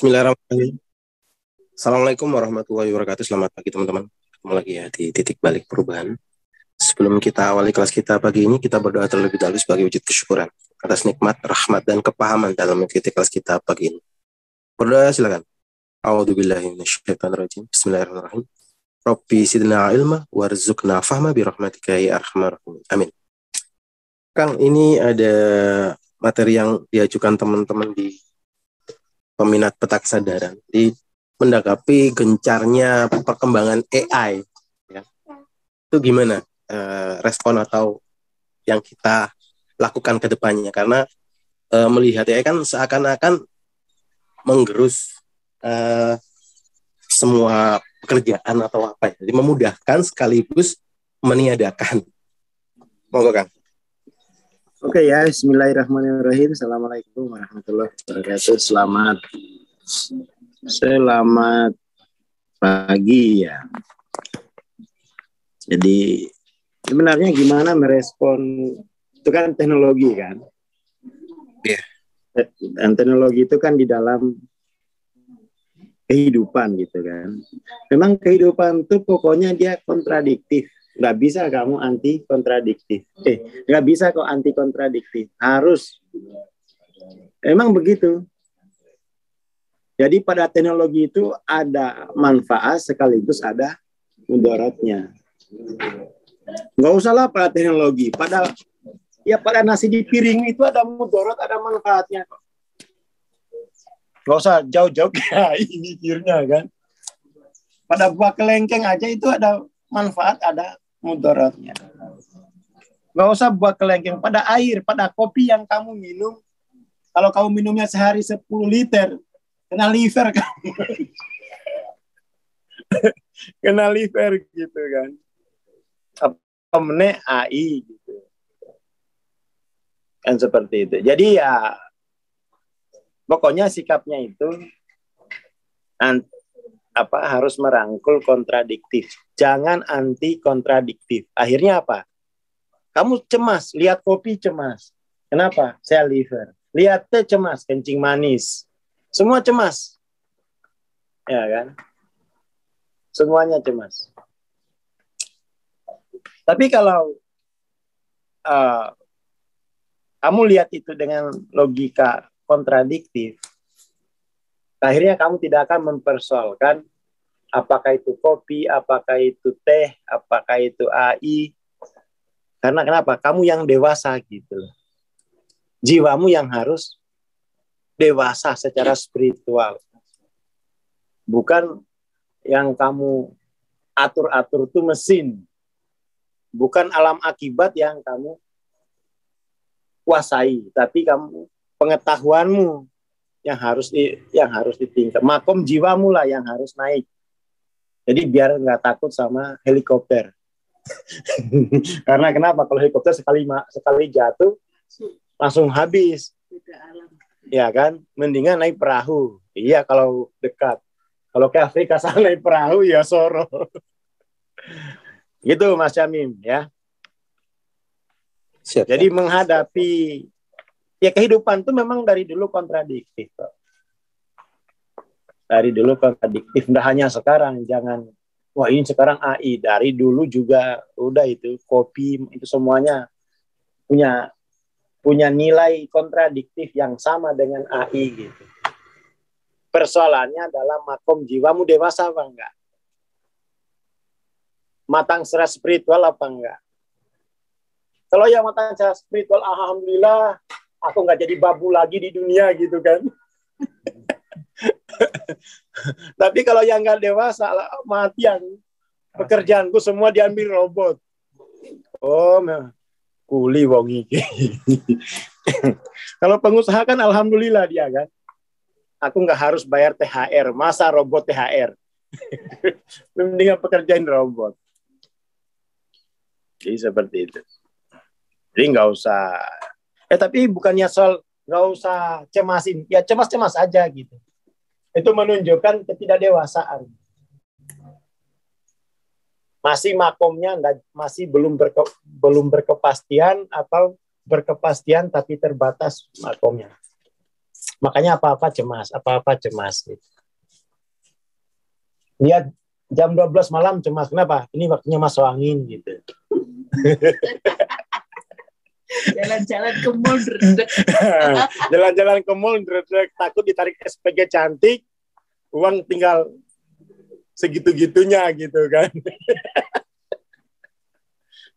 Bismillahirrahmanirrahim. Assalamualaikum warahmatullahi wabarakatuh. Selamat pagi teman-teman. Ketemu lagi ya di titik balik perubahan. Sebelum kita awali kelas kita pagi ini, kita berdoa terlebih dahulu sebagai wujud kesyukuran atas nikmat, rahmat, dan kepahaman dalam mengikuti kelas kita pagi ini. Berdoa silakan. A'udzubillahi minasyaitonirrajim. Bismillahirrahmanirrahim. Rabbi zidna ilma warzuqna fahma birahmatika ya arhamar rahimin. Amin. Kang, ini ada materi yang diajukan teman-teman di peminat peta kesadaran di mendakapi gencarnya perkembangan AI, ya. Itu gimana respon atau yang kita lakukan ke depannya, karena melihat AI kan seakan-akan menggerus semua pekerjaan atau apa ya, jadi memudahkan sekaligus meniadakan. Monggo Kang. Oke ya, bismillahirrahmanirrahim. Assalamualaikum warahmatullahi wabarakatuh. Selamat pagi ya. Jadi sebenarnya gimana merespon, itu kan teknologi kan? Iya. Dan teknologi itu kan di dalam kehidupan gitu kan. Memang kehidupan itu pokoknya dia kontradiktif. Nggak bisa kamu anti kontradiktif. Nggak bisa kok anti kontradiktif. Harus. Emang begitu. Jadi pada teknologi itu ada manfaat sekaligus ada mudaratnya. Nggak usahlah pada teknologi. Pada nasi di piring itu ada mudarat, ada manfaatnya kok. Nggak usah jauh-jauh kayak ini mikirnya kan. Pada buah kelengkeng aja itu ada manfaat, ada mudaratnya. Nggak usah buat kelengkeng. Pada air, pada kopi yang kamu minum, kalau kamu minumnya sehari 10 liter, kena liver kamu. Kena liver gitu kan. Apa meneh AI gitu. Kan seperti itu. Jadi ya pokoknya sikapnya itu harus merangkul kontradiktif. Jangan anti kontradiktif. Akhirnya apa? Kamu cemas, lihat kopi cemas. Kenapa? Saya liver. Lihat teh cemas, kencing manis. Semua cemas. Ya kan? Semuanya cemas. Tapi kalau kamu lihat itu dengan logika kontradiktif, akhirnya kamu tidak akan mempersoalkan apakah itu kopi, apakah itu teh, apakah itu AI. Karena kenapa? Kamu yang dewasa gitu. Jiwamu yang harus dewasa secara spiritual. Bukan yang kamu atur-atur itu mesin. Bukan alam akibat yang kamu kuasai, tapi kamu pengetahuanmu yang harus ditingkat. Makom jiwamu lah yang harus naik. Jadi biar nggak takut sama helikopter. Karena kenapa? Kalau helikopter sekali jatuh langsung habis. Ya kan? Mendingan naik perahu. Iya kalau dekat. Kalau ke Afrika sana naik perahu ya soro. Gitu Mas Jamim ya. Siap, jadi menghadapi kehidupan itu memang dari dulu kontradiktif. Dari dulu kontradiktif. Nggak hanya sekarang. Jangan wah ini sekarang AI, dari dulu juga udah itu kopi itu semuanya punya nilai kontradiktif yang sama dengan AI gitu. Persoalannya adalah makom jiwamu dewasa apa enggak? Matang secara spiritual apa enggak? Kalau yang matang secara spiritual, alhamdulillah aku nggak jadi babu lagi di dunia gitu kan. Tapi kalau yang nggak dewasa, mati yang pekerjaanku semua diambil robot. Oh, kuli wong iki. Kalau pengusaha kan alhamdulillah dia kan. Aku nggak harus bayar THR, masa robot THR. Mendingan pekerjaan robot. Jadi seperti itu. Jadi nggak usah. Tapi bukannya soal nggak usah cemasin. Ya cemas-cemas aja gitu. Itu menunjukkan ketidakdewasaan. Masih makomnya masih belum berkepastian atau berkepastian tapi terbatas makomnya. Makanya apa-apa cemas. Gitu. Lihat jam 12 malam cemas. Kenapa? Ini waktunya masuk angin gitu. Jalan-jalan ke mall, jalan-jalan ke mall, takut ditarik SPG cantik, uang tinggal segitu-gitunya gitu kan.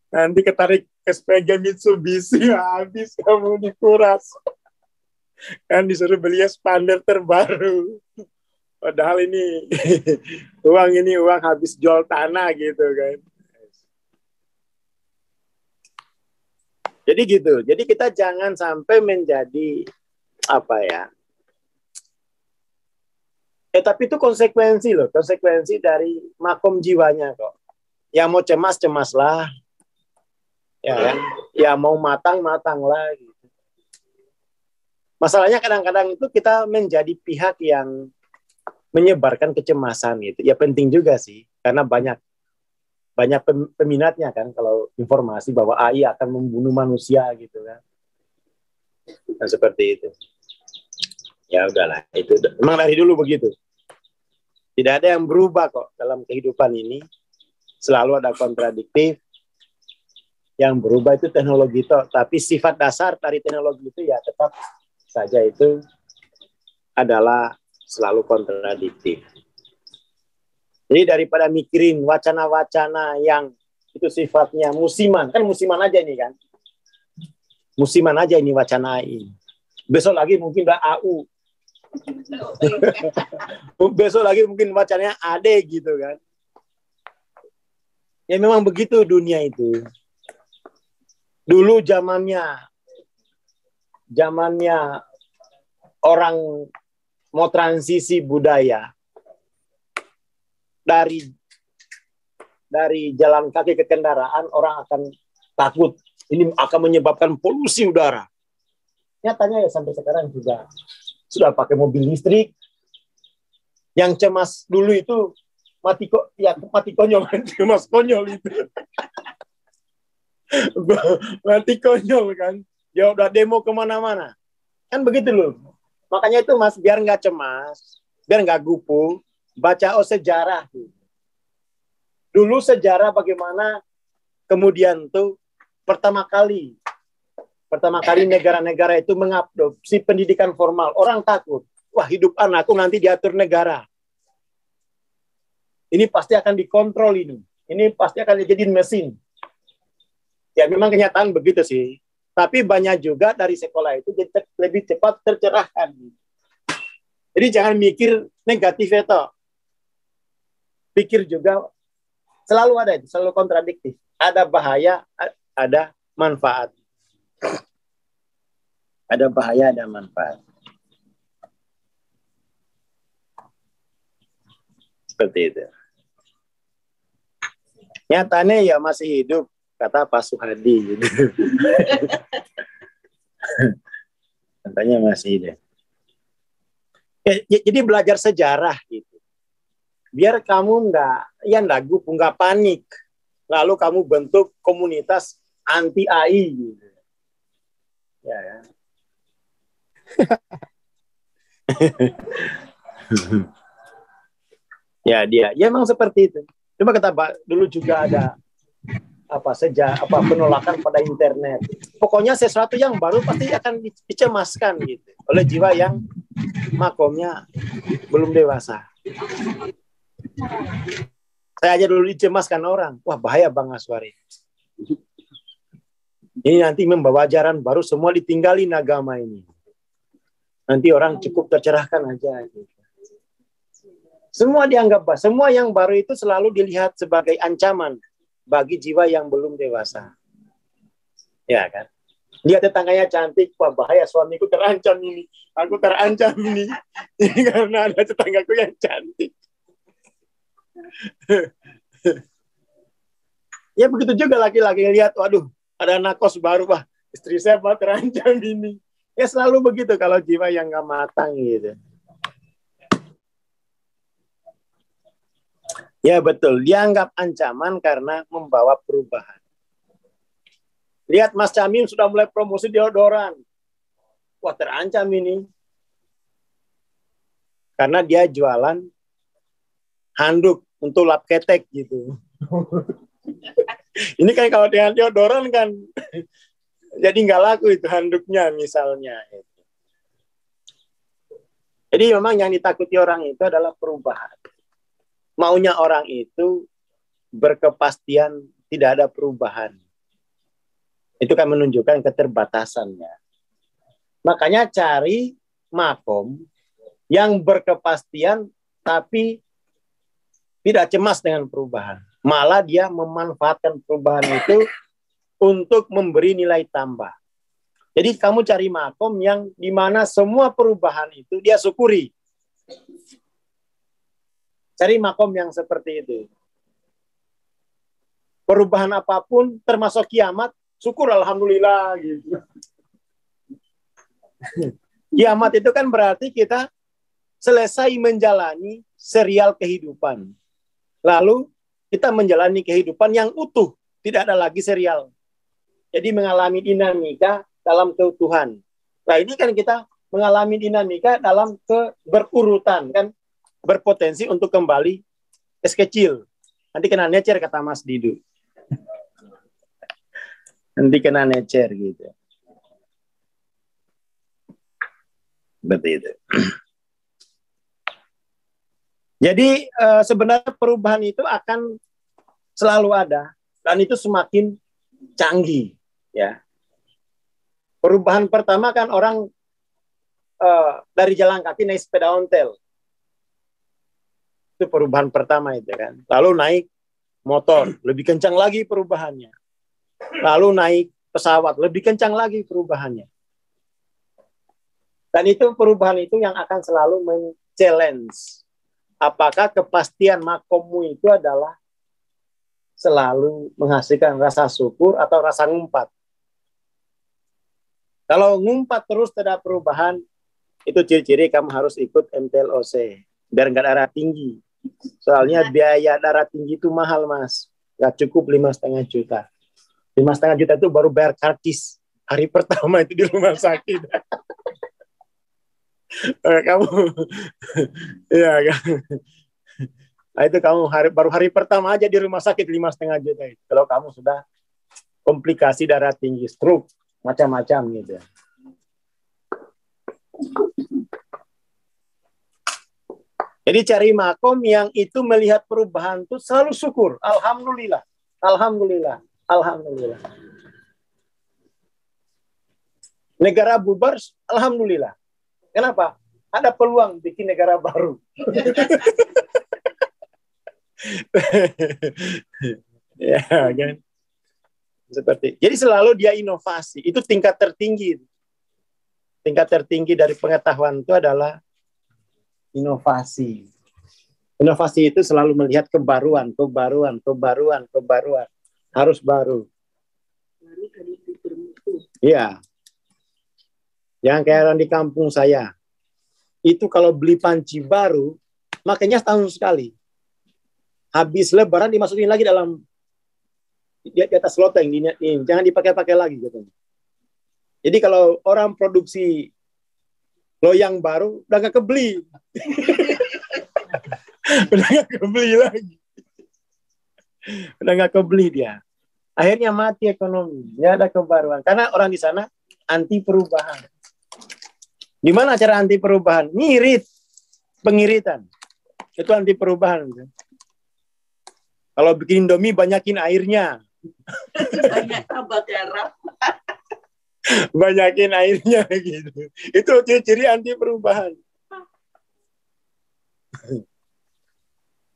Nanti ketarik SPG Mitsubishi, habis kamu dikuras. Kan disuruh beli expander terbaru. Padahal ini uang habis jual tanah gitu kan. Jadi gitu. Jadi kita jangan sampai menjadi apa ya? Tapi itu konsekuensi loh, konsekuensi dari makom jiwanya kok. Yang mau cemas-cemaslah. Ya kan? Ya mau matang-matanglah gitu. Masalahnya kadang-kadang itu kita menjadi pihak yang menyebarkan kecemasan gitu. Ya penting juga sih, karena banyak peminatnya kan kalau informasi bahwa AI akan membunuh manusia gitu kan. Nah, seperti itu. Ya udahlah, itu memang dari dulu begitu. Tidak ada yang berubah kok dalam kehidupan ini. Selalu ada kontradiktif. Yang berubah itu teknologi toh, tapi sifat dasar dari teknologi itu ya tetap saja itu adalah selalu kontradiktif. Jadi daripada mikirin wacana-wacana yang itu sifatnya musiman, kan musiman aja ini kan. Musiman aja ini wacana ini. Besok lagi mungkin udah AU. Besok lagi mungkin wacananya AD gitu kan. Ya memang begitu dunia itu. Dulu zamannya orang mau transisi budaya dari jalan kaki ke kendaraan, orang akan takut ini akan menyebabkan polusi udara. Nyatanya ya sampai sekarang juga sudah pakai mobil listrik. Yang cemas dulu itu mati konyol, cemas konyol itu. Mati konyol kan. Dia udah demo kemana-mana. Kan begitu loh. Makanya itu Mas, biar nggak cemas, biar nggak gupuh, baca sejarah. Dulu sejarah bagaimana kemudian tuh pertama kali negara-negara itu mengadopsi pendidikan formal. Orang takut. Wah, hidup anakku nanti diatur negara. Ini pasti akan dikontrol ini. Ini pasti akan dijadiin mesin. Ya memang kenyataan begitu sih. Tapi banyak juga dari sekolah itu lebih cepat tercerahkan. Jadi jangan mikir negatif itu. Pikir juga selalu ada itu, selalu kontradiktif. Ada bahaya, ada manfaat. Ada bahaya, ada manfaat. Seperti itu. Nyatanya ya masih hidup, kata Pak Suhadi. Gitu. Katanya masih hidup. Jadi belajar sejarah gitu. Biar kamu nggak gugup, nggak panik. Lalu kamu bentuk komunitas anti AI gitu. Ya kan? Ya memang seperti itu. Coba kita dulu juga ada penolakan pada internet. Pokoknya sesuatu yang baru pasti akan dicemaskan gitu oleh jiwa yang makomnya belum dewasa. Saya aja dulu dicemaskan orang. Wah, bahaya Bang Aswari. Ini nanti membawa ajaran baru, semua ditinggalin agama ini. Nanti orang cukup tercerahkan aja. Gitu. Semua dianggap, semua yang baru itu selalu dilihat sebagai ancaman bagi jiwa yang belum dewasa. Ya kan? Lihat tetangganya cantik, wah bahaya, suamiku terancam ini. Aku terancam ini. Karena ada tetanggaku yang cantik. Ya begitu juga laki-laki lihat, waduh, ada anak kos baru, wah istri saya terancam ini. Ya selalu begitu kalau jiwa yang nggak matang gitu. Ya betul, dianggap ancaman karena membawa perubahan. Lihat Mas Camim sudah mulai promosi deodoran. Wah terancam ini. Karena dia jualan handuk untuk lap ketek gitu. Ini kan kalau dengan deodoran kan jadi nggak laku itu handuknya misalnya. Jadi memang yang ditakuti orang itu adalah perubahan. Maunya orang itu berkepastian, tidak ada perubahan. Itu kan menunjukkan keterbatasannya. Makanya cari makom yang berkepastian tapi tidak cemas dengan perubahan. Malah dia memanfaatkan perubahan itu untuk memberi nilai tambah. Jadi kamu cari makom yang di mana semua perubahan itu dia syukuri. Cari makom yang seperti itu. Perubahan apapun termasuk kiamat, syukur alhamdulillah gitu. Kiamat itu kan berarti kita selesai menjalani serial kehidupan. Lalu kita menjalani kehidupan yang utuh, tidak ada lagi serial. Jadi mengalami dinamika dalam keutuhan. Nah ini kan kita mengalami dinamika dalam berurutan kan, berpotensi untuk kembali es kecil. Nanti kena necer kata Mas Didu. Nanti kena necer gitu. Seperti itu. Jadi sebenarnya perubahan itu akan selalu ada dan itu semakin canggih, ya. Perubahan pertama kan orang dari jalan kaki naik sepeda ontel. Itu perubahan pertama itu kan. Lalu naik motor, lebih kencang lagi perubahannya. Lalu naik pesawat, lebih kencang lagi perubahannya. Dan itu perubahan itu yang akan selalu men-challenge. Apakah kepastian makommu itu adalah selalu menghasilkan rasa syukur atau rasa ngumpat? Kalau ngumpat terus tidak perubahan, itu ciri-ciri kamu harus ikut MTLOC. Biar nggak darah tinggi. Soalnya biaya darah tinggi itu mahal, Mas. Nggak cukup 5,5 juta. 5,5 juta itu baru bayar karcis. Hari pertama itu di rumah sakit. Kamu, ya kan? Nah, itu kamu baru hari pertama aja di rumah sakit 5,5 juta itu. Kalau kamu sudah komplikasi darah tinggi, stroke, macam-macam gitu. Jadi cari makom yang itu melihat perubahan itu selalu syukur. Alhamdulillah, alhamdulillah, alhamdulillah. Negara bubar, alhamdulillah. Kenapa? Ada peluang bikin negara baru. Ya kan? Seperti. Jadi selalu dia inovasi. Itu tingkat tertinggi. Tingkat tertinggi dari pengetahuan itu adalah inovasi. Inovasi itu selalu melihat kebaruan, kebaruan, kebaruan, kebaruan. Harus baru. Iya. Yang kayak orang di kampung saya. Itu kalau beli panci baru, makanya setahun sekali. Habis lebaran dimasukin lagi dalam di atas loteng, jangan dipakai-pakai lagi gitu. Jadi kalau orang produksi loyang baru, udah nggak kebeli. Udah nggak kebeli lagi. Udah nggak kebeli dia. Akhirnya mati ekonomi. Ya ada kebaruan. Karena orang di sana anti perubahan. Gimana cara anti perubahan? Ngirit. Pengiritan. Itu anti perubahan. Kalau bikin Indomie, banyakin airnya. Banyak tambah garam. Banyakin airnya gitu. Itu ciri anti perubahan.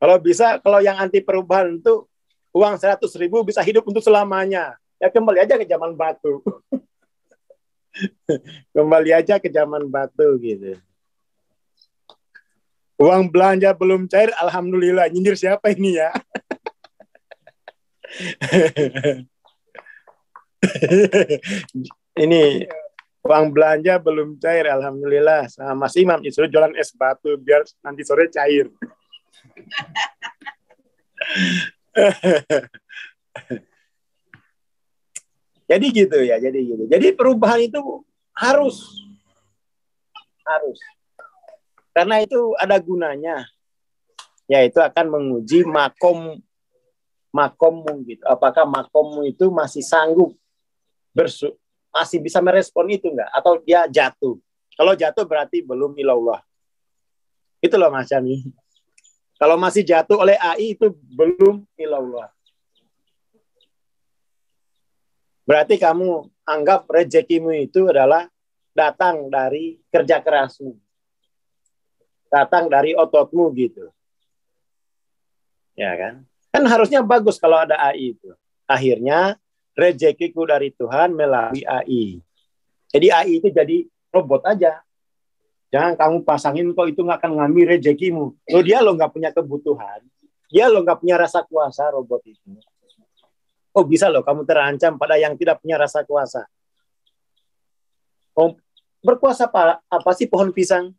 Kalau bisa, kalau yang anti perubahan itu uang 100.000 bisa hidup untuk selamanya. Ya kembali aja ke zaman batu. Kembali aja ke zaman batu gitu. Uang belanja belum cair, alhamdulillah. Nyindir siapa ini ya? Ini uang belanja belum cair, alhamdulillah. Sama Mas Imam disuruh jualan es batu biar nanti sore cair. Jadi gitu ya, jadi gitu. Jadi perubahan itu harus. Karena itu ada gunanya, yaitu akan menguji makommu gitu. Apakah makommu itu masih sanggup masih bisa merespon itu enggak? Atau dia jatuh? Kalau jatuh berarti belum ilallah. Itu loh Mas Syami. Kalau masih jatuh oleh AI itu belum ilallah. Berarti kamu anggap rezekimu itu adalah datang dari kerja kerasmu. Datang dari ototmu gitu. Ya kan? Kan harusnya bagus kalau ada AI itu. Akhirnya rezekiku dari Tuhan melalui AI. Jadi AI itu jadi robot aja. Jangan kamu pasangin kok itu nggak akan ngambil rezekimu. Lo dia lo nggak punya kebutuhan. Dia lo nggak punya rasa kuasa robot itu. Oh bisa loh kamu terancam pada yang tidak punya rasa kuasa. Oh, berkuasa apa sih pohon pisang?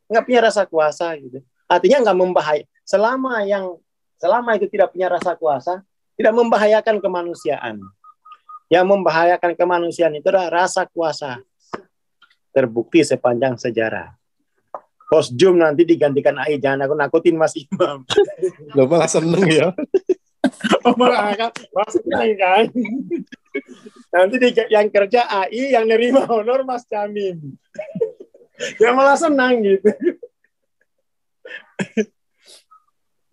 Nggak punya rasa kuasa gitu. Artinya nggak membahaya. Selama itu tidak punya rasa kuasa, tidak membahayakan kemanusiaan. Yang membahayakan kemanusiaan itu adalah rasa kuasa. Terbukti sepanjang sejarah. Post Zoom nanti digantikan AI, jangan aku nakutin Mas Imam. Lo malah seneng ya. Malah seneng kan. Nanti yang kerja AI, yang nerima honor Mas Jamim. Ya malah senang gitu.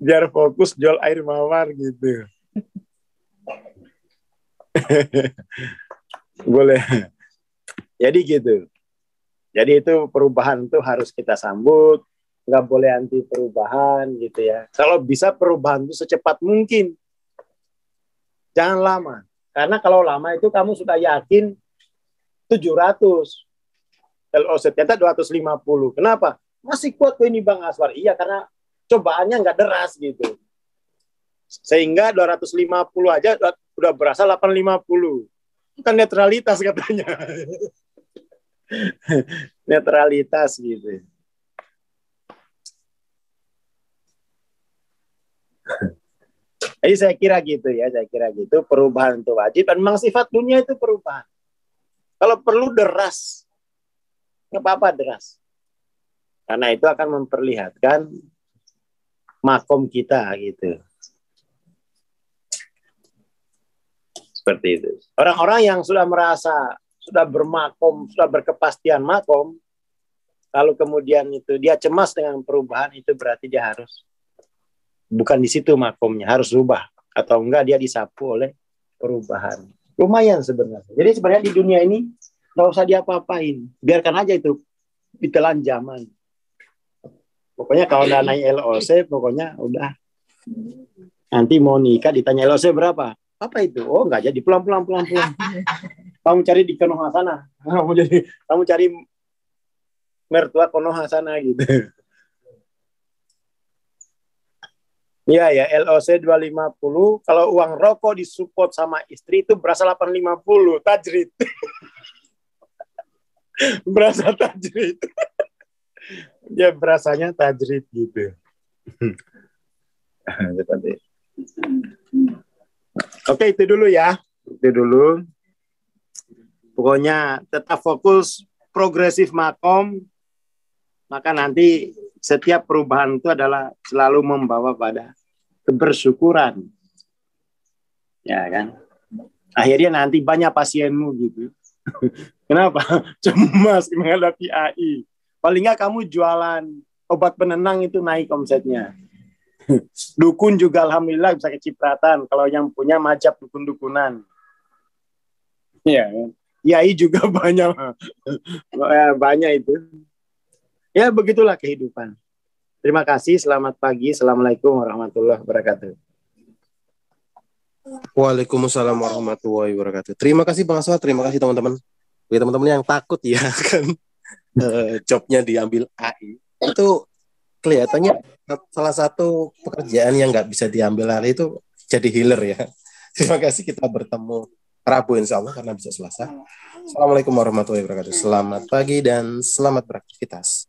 Biar fokus jual air mawar gitu. Boleh. Jadi gitu. Jadi itu perubahan itu harus kita sambut, nggak boleh anti perubahan gitu ya. Kalau bisa perubahan itu secepat mungkin, jangan lama. Karena kalau lama itu kamu sudah yakin 700, LOC ternyata 250. Kenapa? Masih kuat kok ini Bang Aswar. Iya karena cobaannya nggak deras gitu. Sehingga 250 aja udah berasa 850. Kan netralitas katanya. Netralitas gitu. Jadi saya kira gitu ya, perubahan itu wajib dan memang sifat dunia itu perubahan. Kalau perlu deras, nggak apa-apa deras. Karena itu akan memperlihatkan makom kita gitu. Seperti itu. Orang-orang yang sudah merasa sudah bermakom, sudah berkepastian makom, lalu kemudian itu dia cemas dengan perubahan, itu berarti dia harus bukan di situ makomnya, harus rubah atau enggak dia disapu oleh perubahan. Lumayan sebenarnya. Jadi sebenarnya di dunia ini nggak usah diapa-apain, biarkan aja itu ditelan zaman. Pokoknya kalau udah naik LOC, pokoknya udah. Nanti mau nikah ditanya LOC berapa? Apa itu? Oh nggak jadi, pulang. Kamu cari di Konoha sana. Kamu cari mertua Konoha sana gitu. Iya ya, LOC 250. Kalau uang rokok disupport sama istri itu berasa 850, tajrid. Berasa tajrid. Ya berasanya tajrid gitu. Seperti. Oke, itu dulu ya. Itu dulu. Pokoknya tetap fokus progresif makom, maka nanti setiap perubahan itu adalah selalu membawa pada kebersyukuran. Ya kan? Akhirnya nanti banyak pasienmu gitu. Kenapa? Cemas menghadapi AI. Paling nggak kamu jualan obat penenang itu naik omsetnya. Dukun juga alhamdulillah bisa kecipratan kalau yang punya majap dukun-dukunan. Ya kan? Yai juga banyak itu. Ya begitulah kehidupan. Terima kasih, selamat pagi, assalamualaikum warahmatullahi wabarakatuh. Waalaikumsalam warahmatullahi wabarakatuh. Terima kasih Bang Aswar, terima kasih teman-teman. Bagi teman-teman yang takut ya kan jobnya diambil AI, itu kelihatannya salah satu pekerjaan yang nggak bisa diambil alih itu jadi healer ya. Terima kasih, kita bertemu Rabu insya Allah karena bisa Selasa. Assalamualaikum warahmatullahi wabarakatuh. Selamat pagi dan selamat beraktivitas.